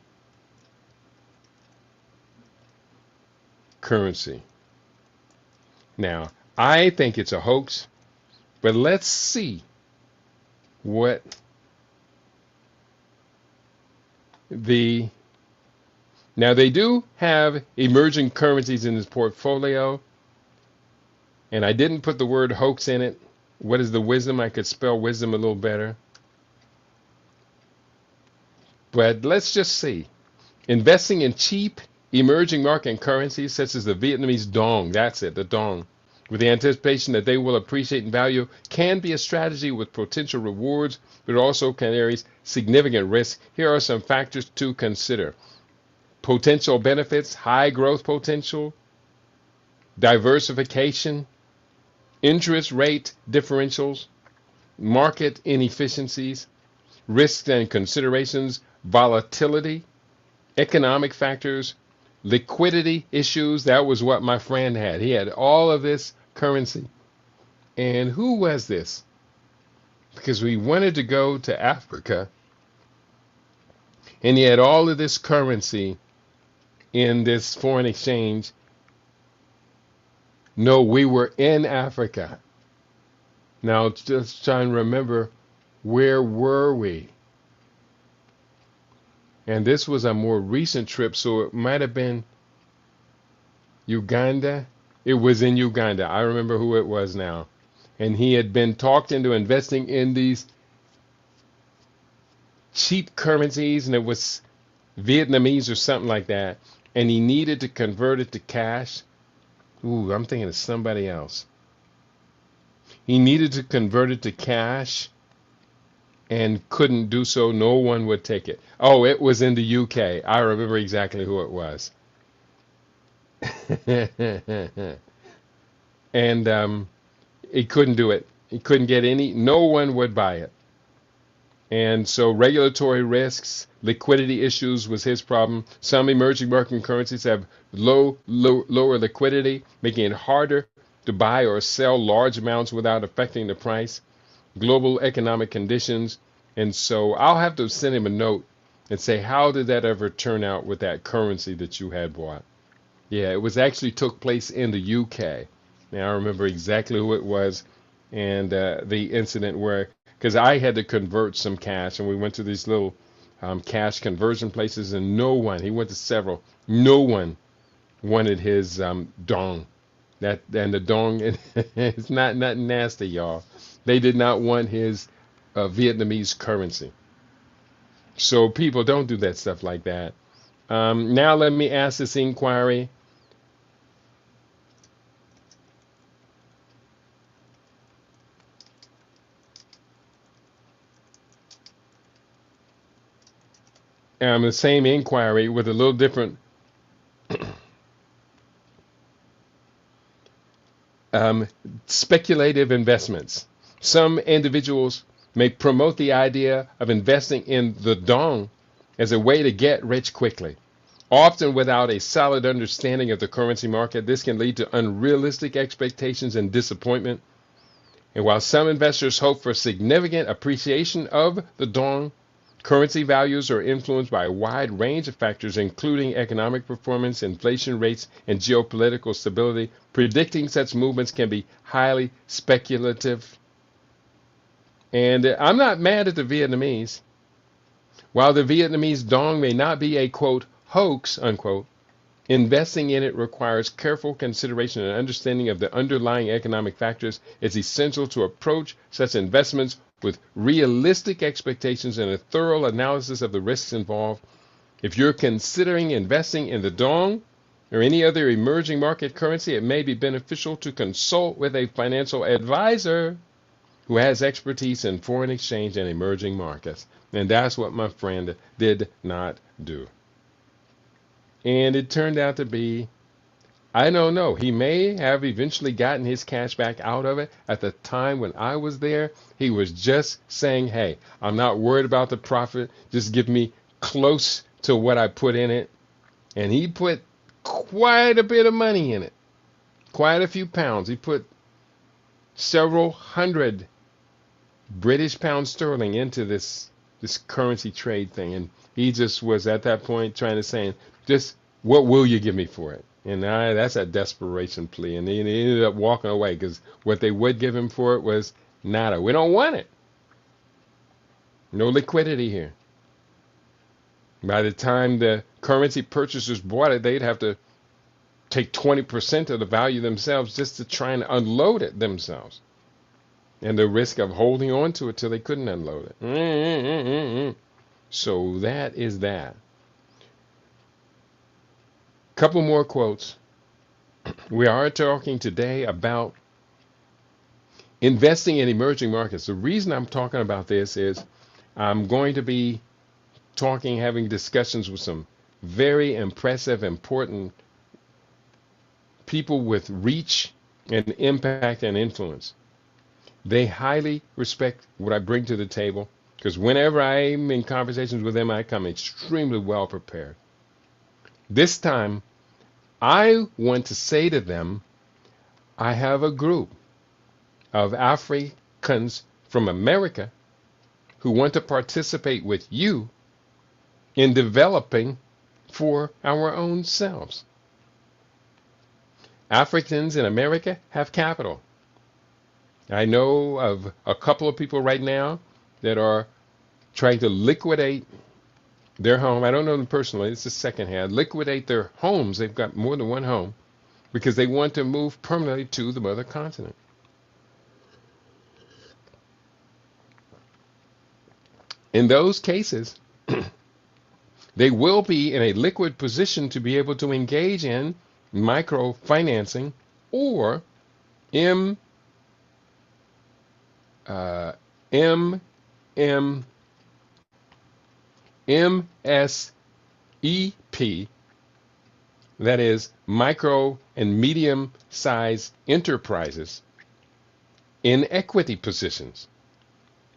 currency. Now, I think it's a hoax, but let's see what now they do have emerging currencies in this portfolio, and I didn't put the word hoax in it. What is the wisdom? I could spell wisdom a little better. But let's just see. Investing in cheap emerging market currencies such as the Vietnamese dong, that's it, the dong, with the anticipation that they will appreciate in value, can be a strategy with potential rewards, but also carries significant risk. Here are some factors to consider. Potential benefits, high growth potential, diversification, interest rate differentials, market inefficiencies, risks and considerations volatility, economic factors, liquidity issues. That was what my friend had. He had all of this currency. And who was this? Because we wanted to go to Africa, and he had all of this currency in this foreign exchange. No, we were in Africa. Now, just trying to remember, where were we? And this was a more recent trip, so it might have been Uganda. It was in Uganda. I remember who it was now. And he had been talked into investing in these cheap currencies, and it was Vietnamese or something like that. And he needed to convert it to cash. Ooh, I'm thinking of somebody else. He needed to convert it to cash and couldn't do so. No one would take it. Oh, it was in the UK. I remember exactly who it was. And he couldn't do it. He couldn't get any. No one would buy it. And so regulatory risks, liquidity issues was his problem. Some emerging market currencies have lower liquidity, making it harder to buy or sell large amounts without affecting the price. Global economic conditions. And so I'll have to send him a note and say, how did that ever turn out with that currency that you had bought? Yeah, it was actually took place in the UK. Now I remember exactly who it was, and the incident where, because I had to convert some cash, and we went to these little cash conversion places, and no one, he went to several, no one wanted his dong. That, and the dong, it's not nasty, y'all. They did not want his Vietnamese currency. So people, don't do that stuff like that. Now let me ask this inquiry. The same inquiry with a little different speculative investments. Some individuals may promote the idea of investing in the dong as a way to get rich quickly. Often without a solid understanding of the currency market, this can lead to unrealistic expectations and disappointment. And while some investors hope for significant appreciation of the dong, currency values are influenced by a wide range of factors, including economic performance, inflation rates, and geopolitical stability. Predicting such movements can be highly speculative. And I'm not mad at the Vietnamese. While the Vietnamese dong may not be a, quote, hoax, unquote, investing in it requires careful consideration and understanding of the underlying economic factors. It's essential to approach such investments with realistic expectations and a thorough analysis of the risks involved. If you're considering investing in the dong or any other emerging market currency, it may be beneficial to consult with a financial advisor who has expertise in foreign exchange and emerging markets. And that's what my friend did not do. And it turned out to be, I don't know, he may have eventually gotten his cash back out of it. At the time when I was there, he was just saying, hey, I'm not worried about the profit. Just give me close to what I put in it. And he put quite a bit of money in it, quite a few pounds. He put several hundred British pound sterling into this currency trade thing. And he just was at that point trying to say, just what will you give me for it? And that's a desperation plea. And he ended up walking away because what they would give him for it was nada. We don't want it. No liquidity here. By the time the currency purchasers bought it, they'd have to take 20% of the value themselves just to try and unload it themselves. And the risk of holding on to it till they couldn't unload it. So that is that. Couple more quotes. We are talking today about investing in emerging markets. The reason I'm talking about this is I'm going to be having discussions with some very impressive, important people with reach and impact and influence. They highly respect what I bring to the table. Because whenever I'm in conversations with them, I come extremely well prepared. This time, I want to say to them, I have a group of Africans from America who want to participate with you in developing for our own selves. Africans in America have capital. I know of a couple of people right now that are trying to liquidate their home. I don't know them personally, it's the second hand. Liquidate their homes. They've got more than one home because they want to move permanently to the mother continent. In those cases, they will be in a liquid position to be able to engage in microfinancing or M, M, M, MSEP, that is micro and medium sized enterprises in equity positions,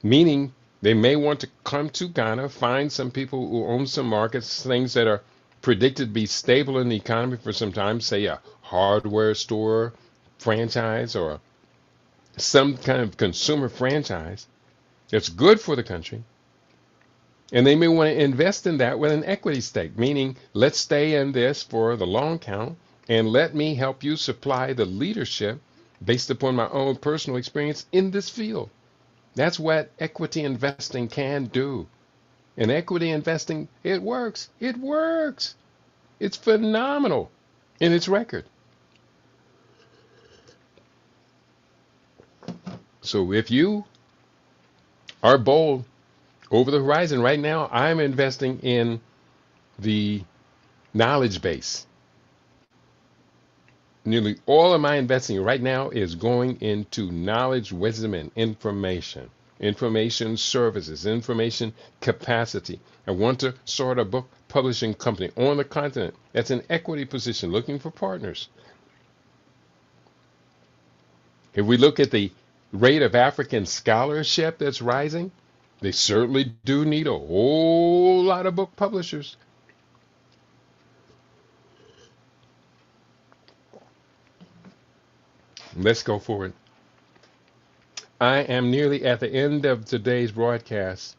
meaning they may want to come to Ghana, find some people who own some markets, things that are predicted to be stable in the economy for some time, say a hardware store franchise or some kind of consumer franchise that's good for the country. And they may want to invest in that with an equity stake, meaning let's stay in this for the long count and let me help you supply the leadership based upon my own personal experience in this field. That's what equity investing can do. And equity investing, it works. It works. It's phenomenal in its record. So if you are bold over the horizon, right now I'm investing in the knowledge base. Nearly all of my investing right now is going into knowledge, wisdom, and information services, information capacity. I want to start a book publishing company on the continent that's in equity position, looking for partners. If we look at the rate of African scholarship that's rising, they certainly do need a whole lot of book publishers. Let's go forward. I am nearly at the end of today's broadcast.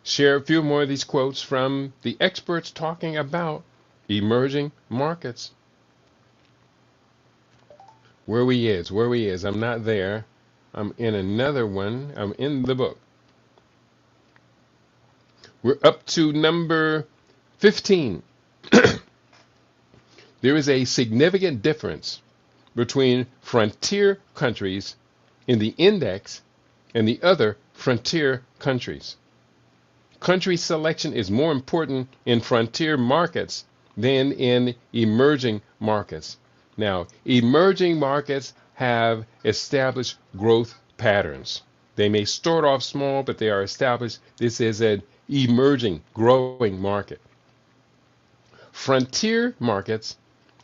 Share a few more of these quotes from the experts talking about emerging markets. Where we is. I'm not there. I'm in another one. I'm in the book. We're up to number 15. There is a significant difference between frontier countries in the index and the other frontier countries. Country selection is more important in frontier markets than in emerging markets. Now, emerging markets have established growth patterns. They may start off small, but they are established. This is an emerging, growing market. Frontier markets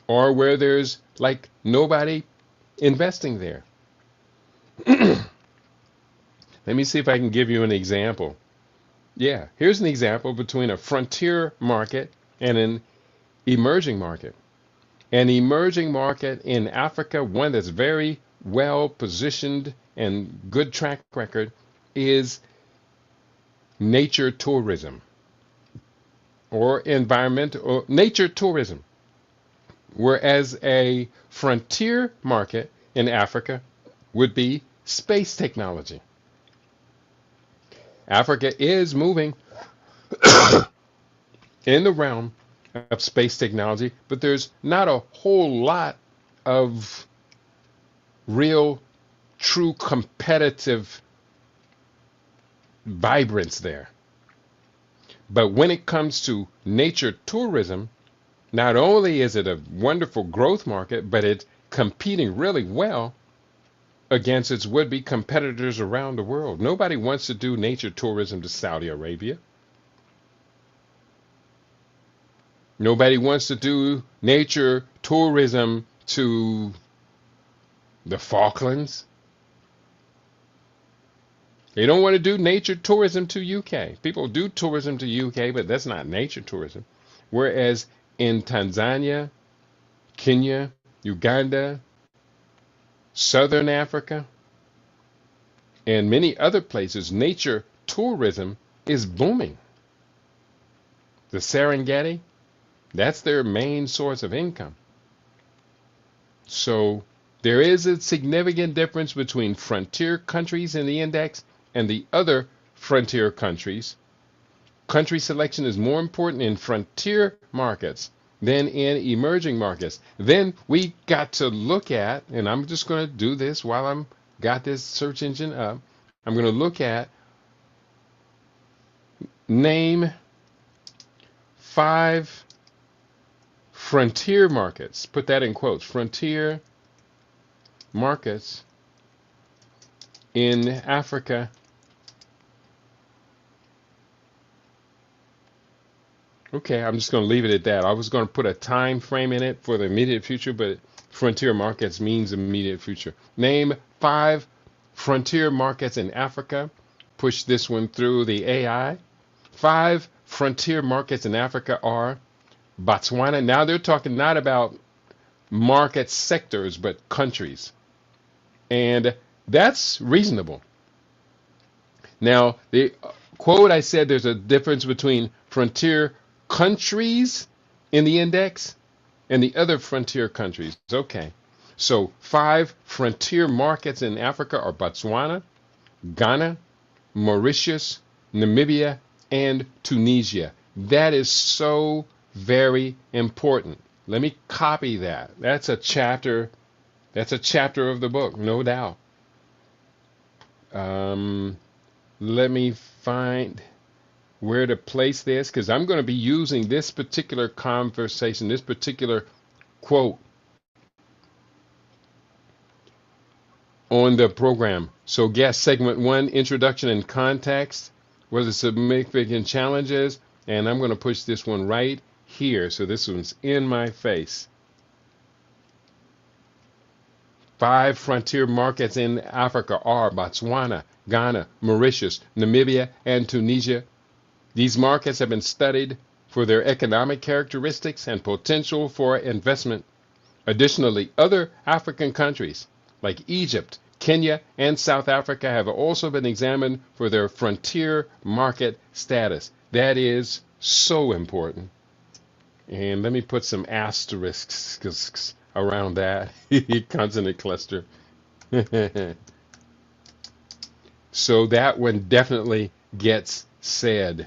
are where there's like nobody investing there. Let me see if I can give you an example. Yeah, here's an example between a frontier market and an emerging market. An emerging market in Africa, one that's very well positioned and good track record, is nature tourism or environmental or nature tourism. Whereas a frontier market in Africa would be space technology. Africa is moving in the realm of space technology, but there's not a whole lot of real, true competitive vibrance there. But when it comes to nature tourism, not only is it a wonderful growth market, but it's competing really well against its would-be competitors around the world. Nobody wants to do nature tourism to Saudi Arabia. Nobody wants to do nature tourism to the Falklands. They don't want to do nature tourism to UK. People do tourism to UK, but that's not nature tourism. Whereas in Tanzania, Kenya, Uganda, Southern Africa, and many other places, nature tourism is booming. The Serengeti, that's their main source of income. So there is a significant difference between frontier countries in the index and the other frontier countries. Country selection is more important in frontier markets than in emerging markets. Then we got to look at, and I'm just going to do this while I'm got this search engine up. I'm going to look at name 5 frontier markets. Put that in quotes. Frontier markets in Africa. Okay, I'm just going to leave it at that. I was going to put a time frame in it for the immediate future, but frontier markets means immediate future. Name 5 frontier markets in Africa. Push this one through the AI. 5 frontier markets in Africa are Botswana. Now they're talking not about market sectors, but countries. And that's reasonable. Now, the quote, I said there's a difference between frontier countries in the index and the other frontier countries. Okay. So 5 frontier markets in Africa are Botswana, Ghana, Mauritius, Namibia, and Tunisia. That is so very important. Let me copy that. That's a chapter. That's a chapter of the book, no doubt. Let me find where to place this, because I'm going to be using this particular conversation, this particular quote on the program. So guess segment 1, introduction and context. What are the significant challenges? And I'm going to push this one right here. So this one's in my face. 5 frontier markets in Africa are Botswana, Ghana, Mauritius, Namibia, and Tunisia. These markets have been studied for their economic characteristics and potential for investment. Additionally, other African countries like Egypt, Kenya, and South Africa have also been examined for their frontier market status. That is so important. And let me put some asterisks around that consonant cluster. So that one definitely gets said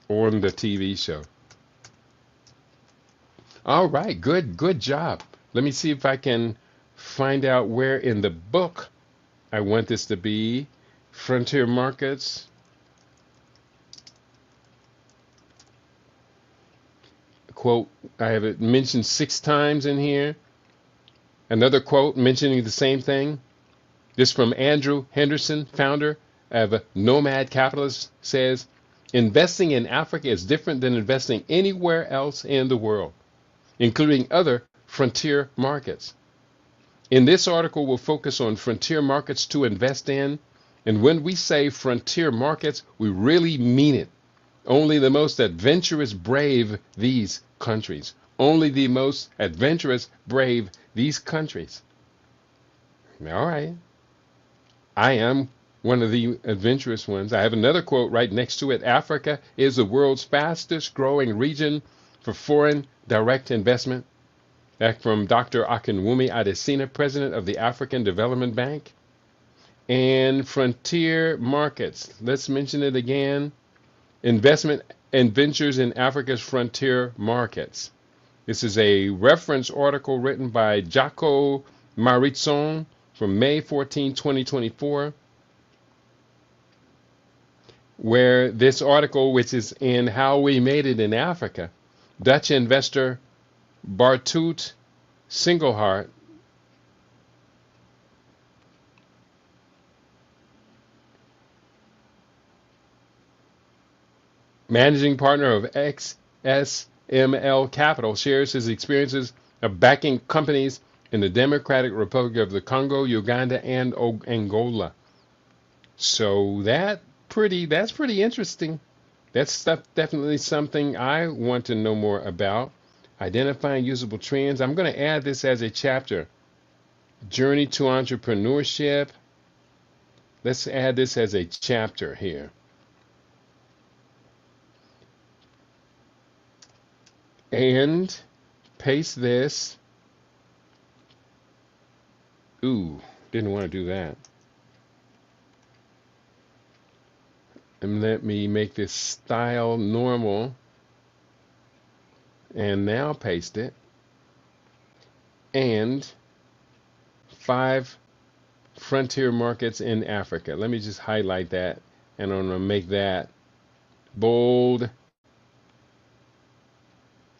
on the TV show. All right, good job. Let me see if I can find out where in the book I want this to be. Frontier markets. Quote, I have it mentioned 6 times in here. Another quote mentioning the same thing. This from Andrew Henderson, founder of Nomad Capitalist, says, investing in Africa is different than investing anywhere else in the world, including other frontier markets. In this article, we'll focus on frontier markets to invest in. And when we say frontier markets, we really mean it. Only the most adventurous brave these countries. Only the most adventurous brave these countries. All right. I am one of the adventurous ones. I have another quote right next to it. Africa is the world's fastest growing region for foreign direct investment. That from Dr. Akinwumi Adesina, president of the African Development Bank. And frontier markets. Let's mention it again. Investment and ventures in Africa's frontier markets. This is a reference article written by Jaco Maritzon from May 14, 2024, where this article, which is in How We Made It in Africa, Dutch investor Bartut Singlehart managing partner of XSML Capital, shares his experiences of backing companies in the Democratic Republic of the Congo, Uganda, and Angola. So that's pretty interesting. That's stuff definitely something I want to know more about. Identifying usable trends. I'm going to add this as a chapter. Journey to entrepreneurship. Let's add this as a chapter here. And paste this. Ooh, didn't want to do that. And let me make this style normal. And now paste it. And 5 frontier markets in Africa. Let me just highlight that. And I'm going to make that bold.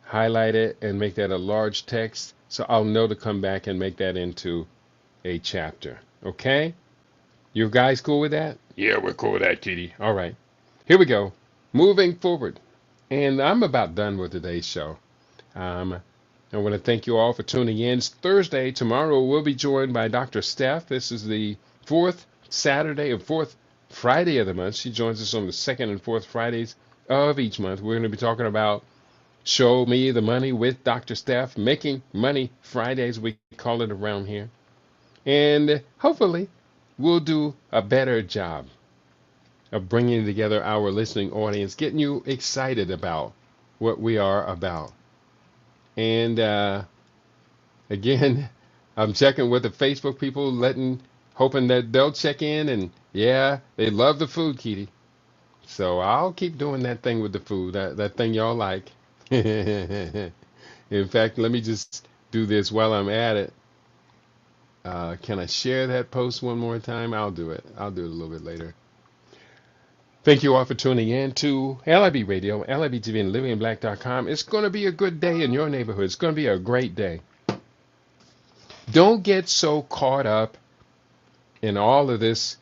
Highlight it and make that a large text. So I'll know to come back and make that into a chapter. Okay? You guys cool with that? Yeah, we're cool with that, Kitty. All right. Here we go. Moving forward. And I'm about done with today's show. I want to thank you all for tuning in. It's Thursday. Tomorrow we'll be joined by Dr. Steph. This is the 4th Saturday or 4th Friday of the month. She joins us on the 2nd and 4th Fridays of each month. We're going to be talking about Show Me the Money with Dr. Steph. Making Money Fridays, we call it around here. And hopefully we'll do a better job of bringing together our listening audience, getting you excited about what we are about. And again, I'm checking with the Facebook people, hoping that they'll check in. And yeah, they love the food, Kitty. So I'll keep doing that thing with the food, that thing y'all like. In fact, let me just do this while I'm at it. Can I share that post one more time? I'll do it. I'll do it a little bit later. Thank you all for tuning in to LIB Radio, LIB TV, and LivingInBlack.com. It's going to be a good day in your neighborhood. It's going to be a great day. Don't get so caught up in all of this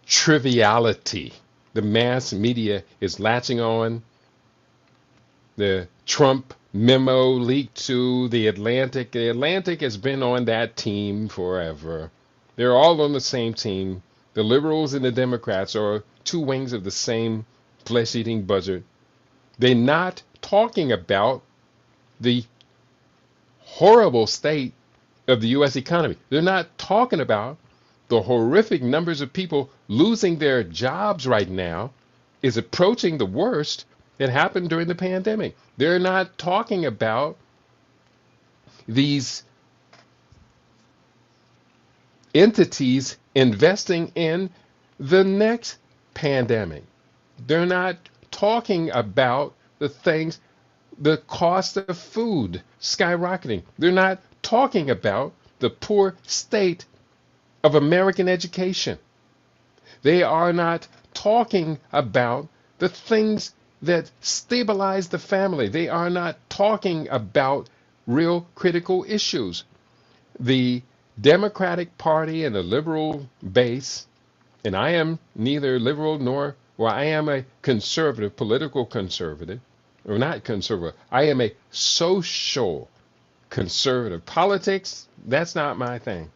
triviality. The mass media is latching on. The Trump memo leaked to the Atlantic. The Atlantic has been on that team forever. They're all on the same team. The liberals and the Democrats are 2 wings of the same flesh-eating buzzard. They're not talking about the horrible state of the U.S. economy. They're not talking about the horrific numbers of people losing their jobs right now is approaching the worst that happened during the pandemic. They're not talking about these entities investing in the next pandemic. They're not talking about the things, the cost of food skyrocketing. They're not talking about the poor state of American education. They are not talking about the things that stabilize the family. They are not talking about real critical issues. The Democratic Party and the liberal base, and I am neither liberal nor, well, I am a conservative, political conservative, or not conservative. I am a social conservative. Politics, that's not my thing.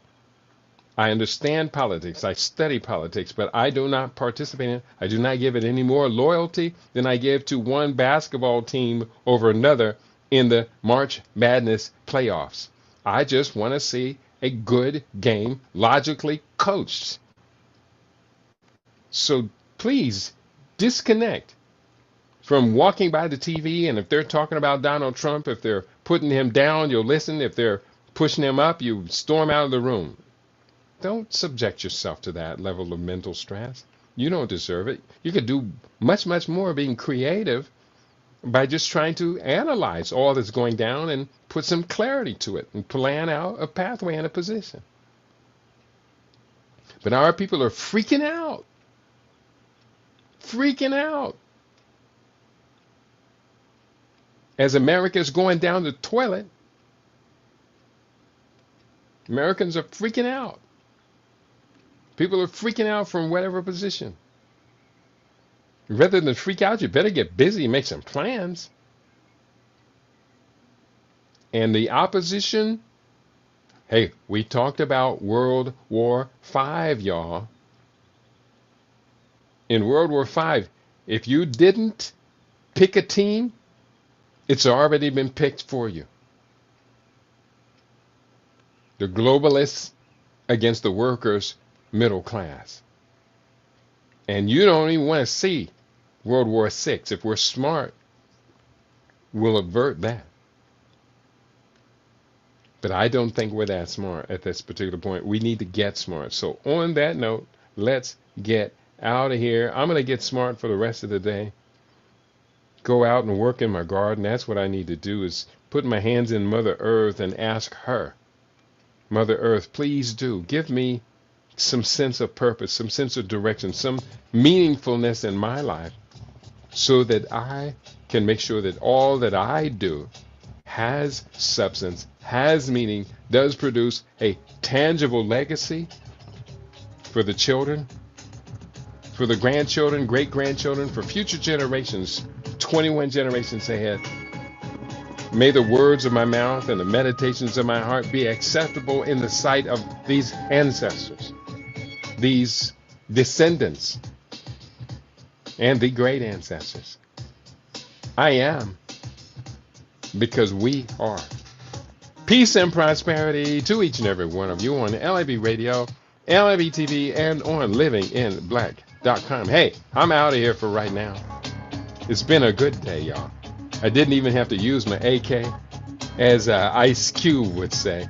I understand politics. I study politics, but I do not participate in it. I do not give it any more loyalty than I give to one basketball team over another in the March Madness playoffs. I just want to see a good game logically coached. So please disconnect from walking by the TV, and if they're talking about Donald Trump, if they're putting him down, you'll listen. If they're pushing him up, you storm out of the room. Don't subject yourself to that level of mental stress. You don't deserve it. You could do much, much more being creative by just trying to analyze all that's going down and put some clarity to it and plan out a pathway and a position. But our people are freaking out. Freaking out. As America is going down the toilet, Americans are freaking out. People are freaking out from whatever position. Rather than freak out, you better get busy and make some plans. And the opposition Hey, we talked about World War V, y'all. In World War V, if you didn't pick a team, it's already been picked for you. The globalists against the workers' middle class. And you don't even want to see World War VI. If we're smart, we'll avert that. But I don't think we're that smart at this particular point. We need to get smart. So on that note, let's get out of here. I'm going to get smart for the rest of the day. Go out and work in my garden. That's what I need to do, is put my hands in Mother Earth and ask her, Mother Earth, please do give me some sense of purpose, some sense of direction, some meaningfulness in my life, so that I can make sure that all that I do has substance, has meaning, does produce a tangible legacy for the children, for the grandchildren, great grandchildren, for future generations, 21 generations ahead. May the words of my mouth and the meditations of my heart be acceptable in the sight of these ancestors, these descendants, and the great ancestors. I am, because we are. Peace and prosperity to each and every one of you on LAB Radio, LAB TV, and on livinginblack.com. Hey, I'm out of here for right now. It's been a good day, y'all. I didn't even have to use my AK, as Ice Cube would say.